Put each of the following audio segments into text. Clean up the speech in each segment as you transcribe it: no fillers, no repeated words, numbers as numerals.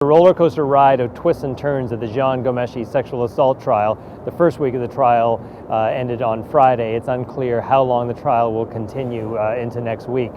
roller coaster ride of twists and turns at the Jian Ghomeshi sexual assault trial. The first week of the trial ended on Friday. It's unclear how long the trial will continue into next week.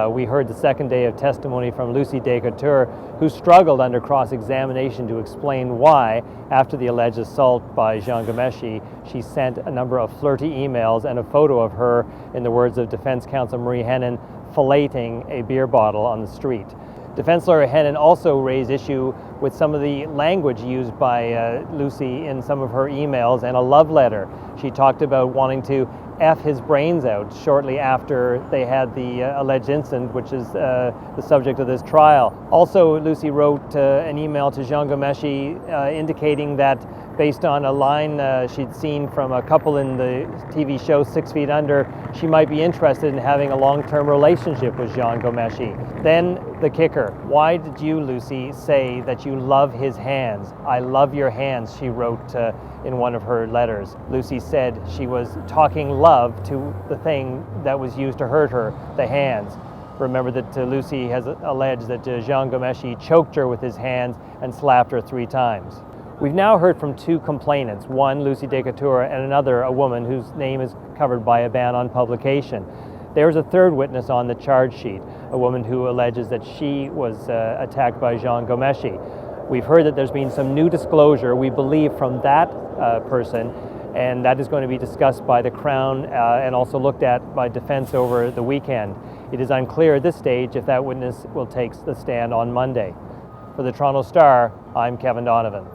We heard the second day of testimony from Lucy Descouture, who struggled under cross-examination to explain why, after the alleged assault by Jian Ghomeshi, she sent a number of flirty emails and a photo of her, in the words of defense counsel Marie Henin, filleting a beer bottle on the street. Defense lawyer Henin also raised issue with some of the language used by Lucy in some of her emails and a love letter. She talked about wanting to F his brains out shortly after they had the alleged incident, which is the subject of this trial. Also, Lucy wrote an email to Jian Ghomeshi indicating that based on a line she'd seen from a couple in the TV show 6 Feet Under, she might be interested in having a long-term relationship with Jian Ghomeshi. Then the kicker: why did you, Lucy, say that you love his hands? I love your hands, she wrote in one of her letters. Lucy said she was talking love to the thing that was used to hurt her, the hands. Remember that Lucy has alleged that Jian Ghomeshi choked her with his hands and slapped her 3 times. We've now heard from 2 complainants, one Lucy Descouture and another a woman whose name is covered by a ban on publication. There's a third witness on the charge sheet, a woman who alleges that she was attacked by Jian Ghomeshi. We've heard that there's been some new disclosure, we believe, from that person, and that is going to be discussed by the Crown and also looked at by defense over the weekend. It is unclear at this stage if that witness will take the stand on Monday. For the Toronto Star, I'm Kevin Donovan.